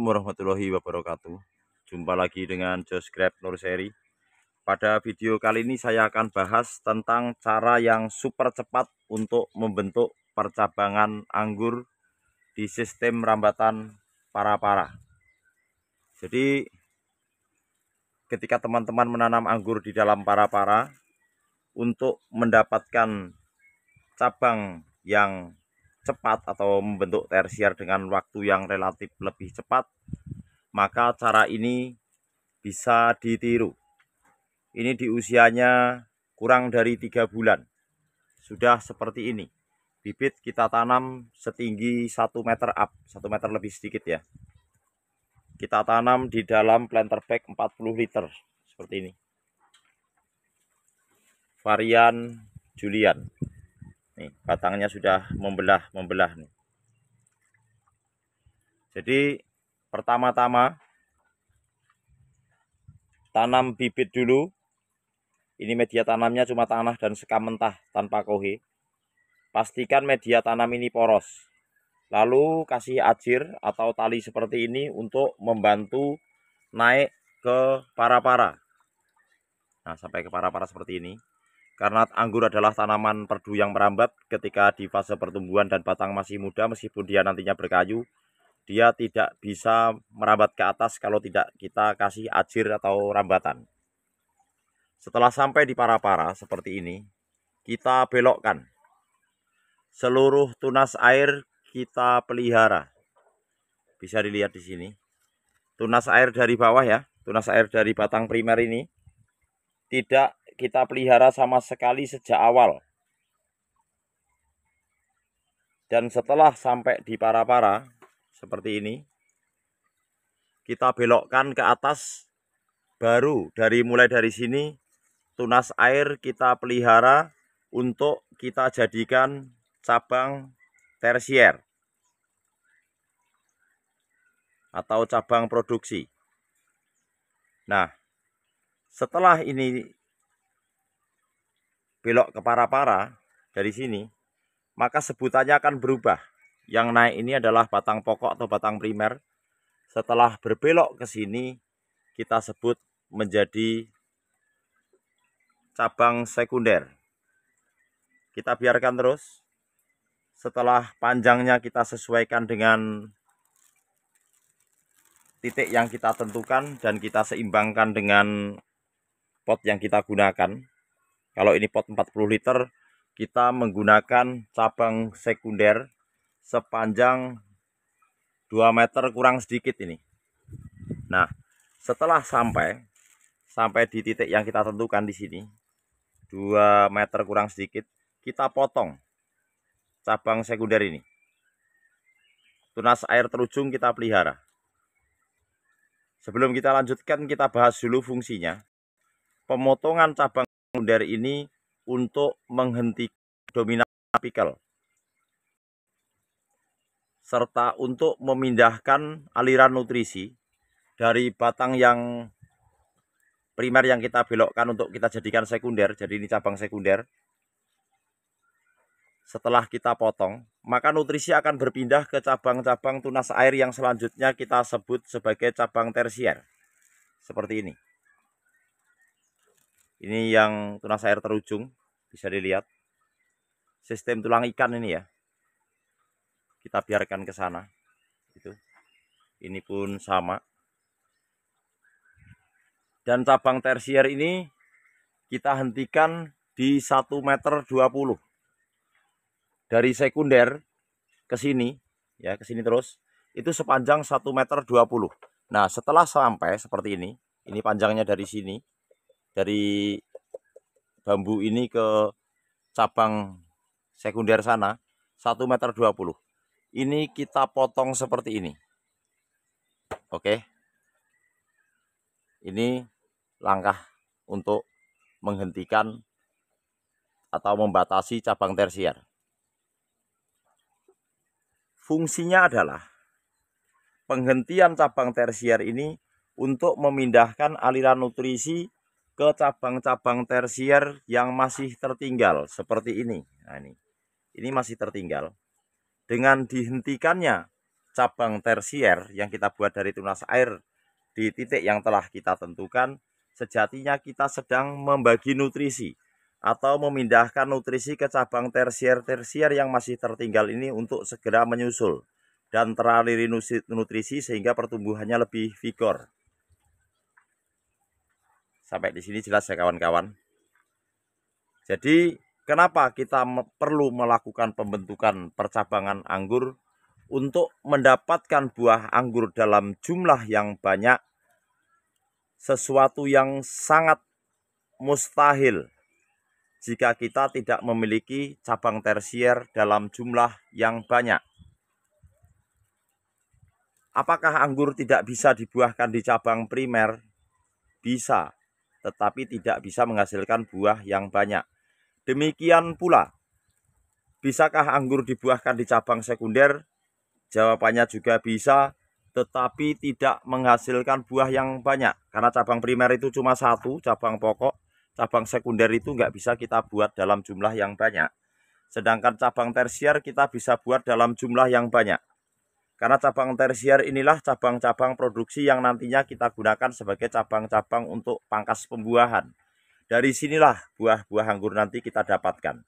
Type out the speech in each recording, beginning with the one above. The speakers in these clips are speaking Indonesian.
Assalamualaikum warahmatullahi wabarakatuh. Jumpa lagi dengan Josgrab Nurseri. Pada video kali ini saya akan bahas tentang cara yang super cepat untuk membentuk percabangan anggur di sistem rambatan para-para. Jadi ketika teman-teman menanam anggur di dalam para-para, untuk mendapatkan cabang yang cepat atau membentuk tersier dengan waktu yang relatif lebih cepat, maka cara ini bisa ditiru. Ini di usianya kurang dari 3 bulan sudah seperti ini. Bibit kita tanam setinggi 1 meter up, 1 meter lebih sedikit ya. Kita tanam di dalam planter bag 40 liter seperti ini. Varian Julian. Nih, batangnya sudah membelah nih. Jadi pertama-tama tanam bibit dulu. Ini media tanamnya cuma tanah dan sekam mentah tanpa kohe. Pastikan media tanam ini poros. Lalu kasih ajir atau tali seperti ini untuk membantu naik ke para-para. Nah, sampai ke para-para seperti ini. Karena anggur adalah tanaman perdu yang merambat ketika di fase pertumbuhan dan batang masih muda, meskipun dia nantinya berkayu, dia tidak bisa merambat ke atas kalau tidak kita kasih ajir atau rambatan. Setelah sampai di para-para seperti ini, kita belokkan. Seluruh tunas air kita pelihara. Bisa dilihat di sini. Tunas air dari bawah ya, tunas air dari batang primer ini tidak kita pelihara sama sekali sejak awal. Dan setelah sampai di para-para seperti ini, kita belokkan ke atas. Baru mulai dari sini tunas air kita pelihara untuk kita jadikan cabang tersier atau cabang produksi. Nah, setelah ini belok ke para-para dari sini, maka sebutannya akan berubah. Yang naik ini adalah batang pokok atau batang primer. Setelah berbelok ke sini, kita sebut menjadi cabang sekunder. Kita biarkan terus. Setelah panjangnya kita sesuaikan dengan titik yang kita tentukan dan kita seimbangkan dengan pot yang kita gunakan. Kalau ini pot 40 liter, kita menggunakan cabang sekunder sepanjang 2 meter kurang sedikit ini. Nah, setelah sampai di titik yang kita tentukan di sini, 2 meter kurang sedikit, kita potong cabang sekunder ini. Tunas air terujung kita pelihara. Sebelum kita lanjutkan, kita bahas dulu fungsinya. Pemotongan cabang sekunder ini untuk menghentikan dominan apikel, serta untuk memindahkan aliran nutrisi dari batang yang primer yang kita belokkan untuk kita jadikan sekunder. Jadi ini cabang sekunder. Setelah kita potong, maka nutrisi akan berpindah ke cabang-cabang tunas air yang selanjutnya kita sebut sebagai cabang tersier. Seperti ini. Ini yang tunas air terujung, bisa dilihat. Sistem tulang ikan ini ya. Kita biarkan ke sana. Itu. Ini pun sama. Dan cabang tersier ini kita hentikan di 1,20 meter. Dari sekunder ke sini, ya ke sini terus, itu sepanjang 1,20 meter. Nah, setelah sampai seperti ini panjangnya dari sini, dari bambu ini ke cabang sekunder sana, 1,20 meter. Ini kita potong seperti ini. Oke. Ini langkah untuk menghentikan atau membatasi cabang tersier. Fungsinya adalah penghentian cabang tersier ini untuk memindahkan aliran nutrisi ke cabang-cabang tersier yang masih tertinggal seperti ini. Nah, ini masih tertinggal. Dengan dihentikannya cabang tersier yang kita buat dari tunas air di titik yang telah kita tentukan, sejatinya kita sedang membagi nutrisi atau memindahkan nutrisi ke cabang tersier-tersier yang masih tertinggal ini untuk segera menyusul dan teraliri nutrisi sehingga pertumbuhannya lebih vigor. Sampai di sini jelas ya kawan-kawan. Jadi kenapa kita perlu melakukan pembentukan percabangan anggur? Untuk mendapatkan buah anggur dalam jumlah yang banyak, sesuatu yang sangat mustahil jika kita tidak memiliki cabang tersier dalam jumlah yang banyak. Apakah anggur tidak bisa dibuahkan di cabang primer? Bisa, tetapi tidak bisa menghasilkan buah yang banyak. Demikian pula, bisakah anggur dibuahkan di cabang sekunder? Jawabannya juga bisa, tetapi tidak menghasilkan buah yang banyak. Karena cabang primer itu cuma satu, cabang pokok. Cabang sekunder itu nggak bisa kita buat dalam jumlah yang banyak. Sedangkan cabang tersier kita bisa buat dalam jumlah yang banyak. Karena cabang tersier inilah cabang-cabang produksi yang nantinya kita gunakan sebagai cabang-cabang untuk pangkas pembuahan. Dari sinilah buah-buah anggur nanti kita dapatkan.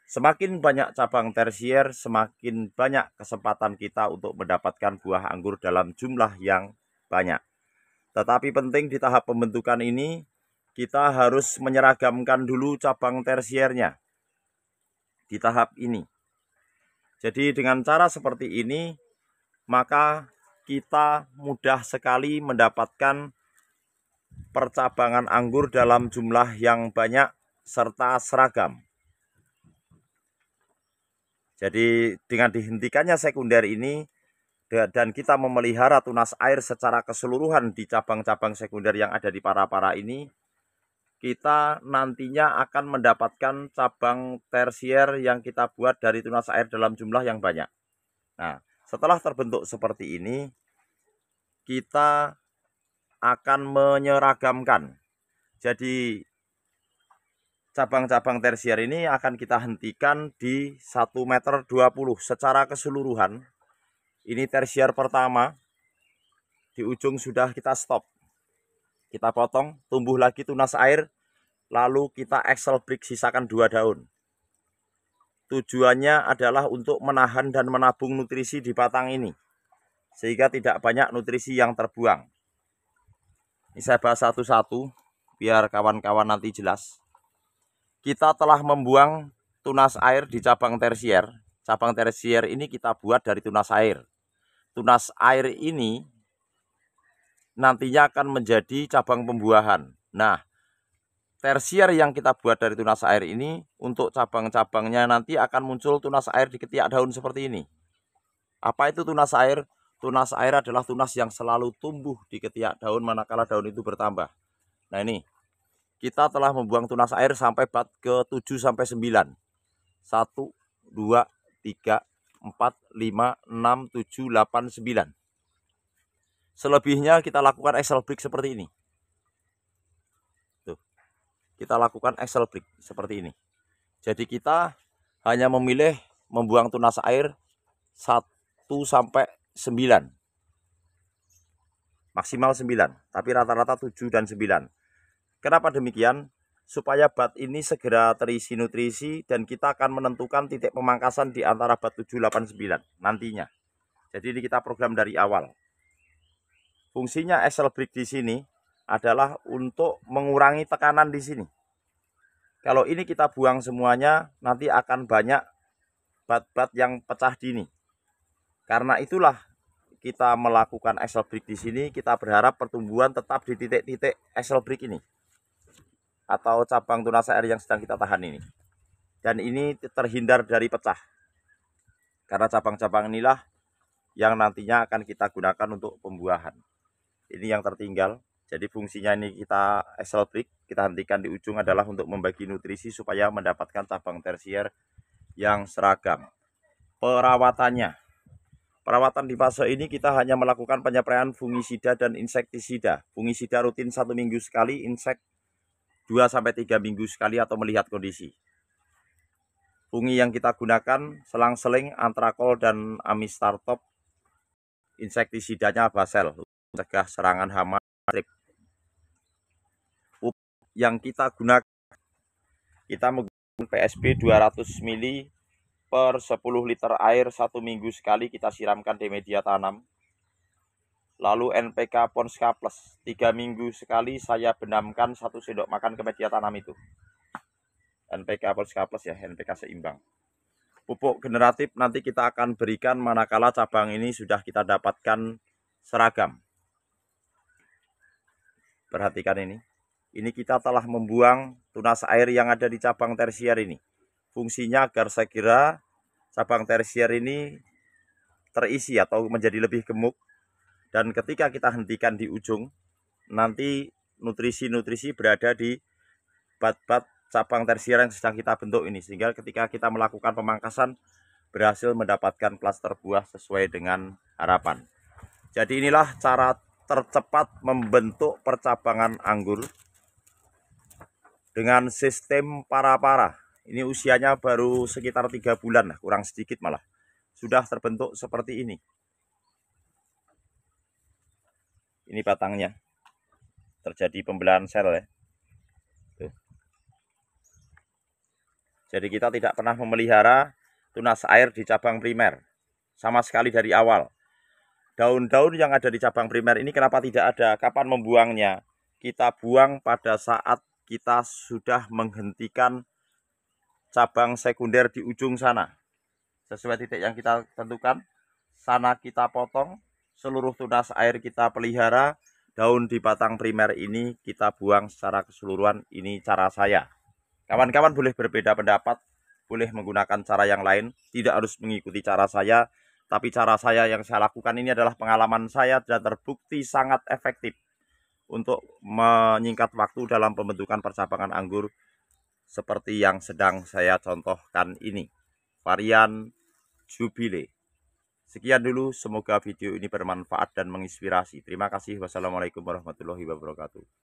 Semakin banyak cabang tersier, semakin banyak kesempatan kita untuk mendapatkan buah anggur dalam jumlah yang banyak. Tetapi penting di tahap pembentukan ini, kita harus menyeragamkan dulu cabang tersiernya di tahap ini. Jadi dengan cara seperti ini, maka kita mudah sekali mendapatkan percabangan anggur dalam jumlah yang banyak serta seragam. Jadi dengan dihentikannya sekunder ini dan kita memelihara tunas air secara keseluruhan di cabang-cabang sekunder yang ada di para-para ini, kita nantinya akan mendapatkan cabang tersier yang kita buat dari tunas air dalam jumlah yang banyak. Nah, setelah terbentuk seperti ini, kita akan menyeragamkan. Jadi cabang-cabang tersier ini akan kita hentikan di 1,20 meter secara keseluruhan. Ini tersier pertama, di ujung sudah kita stop. Kita potong, tumbuh lagi tunas air, lalu kita axle break sisakan 2 daun. Tujuannya adalah untuk menahan dan menabung nutrisi di batang ini, sehingga tidak banyak nutrisi yang terbuang. Ini saya bahas satu-satu, biar kawan-kawan nanti jelas. Kita telah membuang tunas air di cabang tersier. Cabang tersier ini kita buat dari tunas air. Tunas air ini nantinya akan menjadi cabang pembuahan. Nah, tersier yang kita buat dari tunas air ini, untuk cabang-cabangnya nanti akan muncul tunas air di ketiak daun seperti ini. Apa itu tunas air? Tunas air adalah tunas yang selalu tumbuh di ketiak daun manakala daun itu bertambah. Nah ini, kita telah membuang tunas air sampai bat ke 7-9. 1, 2, 3, 4, 5, 6, 7, 8, 9. Selebihnya kita lakukan axle break seperti ini. Tuh. Kita lakukan axle break seperti ini. Jadi kita hanya memilih membuang tunas air 1-9. Maksimal 9, tapi rata-rata 7 dan 9. Kenapa demikian? Supaya bat ini segera terisi nutrisi dan kita akan menentukan titik pemangkasan di antara bat 7, 8, 9 nantinya. Jadi ini kita program dari awal. Fungsinya axle break di sini adalah untuk mengurangi tekanan di sini. Kalau ini kita buang semuanya, nanti akan banyak bat-bat yang pecah dini. Karena itulah kita melakukan axle break di sini, kita berharap pertumbuhan tetap di titik-titik axle break ini. Atau cabang tunas air yang sedang kita tahan ini. Dan ini terhindar dari pecah. Karena cabang-cabang inilah yang nantinya akan kita gunakan untuk pembuahan. Ini yang tertinggal. Jadi fungsinya ini kita axle break, kita hentikan di ujung adalah untuk membagi nutrisi supaya mendapatkan cabang tersier yang seragam. Perawatannya. Perawatan di fase ini kita hanya melakukan penyapraian fungisida dan insektisida. Fungisida rutin 1 minggu sekali, insek 2-3 minggu sekali atau melihat kondisi. Fungi yang kita gunakan selang-seling antrakol dan amistartop insektisidanya Basel, mencegah serangan hama strip. Pupuk yang kita gunakan, kita menggunakan PSB 200 ml per 10 liter air 1 minggu sekali kita siramkan di media tanam. Lalu NPK Ponska Plus 3 minggu sekali saya benamkan 1 sendok makan ke media tanam itu. NPK Ponska Plus ya, NPK seimbang. Pupuk generatif nanti kita akan berikan manakala cabang ini sudah kita dapatkan seragam. Perhatikan ini. Ini kita telah membuang tunas air yang ada di cabang tersier ini. Fungsinya agar segera cabang tersier ini terisi atau menjadi lebih gemuk. Dan ketika kita hentikan di ujung, nanti nutrisi-nutrisi berada di bat-bat cabang tersier yang sedang kita bentuk ini. Sehingga ketika kita melakukan pemangkasan, berhasil mendapatkan klaster buah sesuai dengan harapan. Jadi inilah cara tercepat membentuk percabangan anggur dengan sistem para-para. Ini usianya baru sekitar 3 bulan, kurang sedikit malah. Sudah terbentuk seperti ini. Ini batangnya. Terjadi pembelahan sel ya. Tuh. Jadi kita tidak pernah memelihara tunas air di cabang primer. Sama sekali dari awal. Daun-daun yang ada di cabang primer ini kenapa tidak ada? Kapan membuangnya? Kita buang pada saat kita sudah menghentikan cabang sekunder di ujung sana. Sesuai titik yang kita tentukan. Sana kita potong. Seluruh tunas air kita pelihara, daun di batang primer ini kita buang secara keseluruhan. Ini cara saya. Kawan-kawan boleh berbeda pendapat, boleh menggunakan cara yang lain, tidak harus mengikuti cara saya, tapi cara saya yang saya lakukan ini adalah pengalaman saya dan terbukti sangat efektif untuk menyingkat waktu dalam pembentukan percabangan anggur seperti yang sedang saya contohkan ini, varian Jubilee. Sekian dulu, semoga video ini bermanfaat dan menginspirasi. Terima kasih. Wassalamualaikum warahmatullahi wabarakatuh.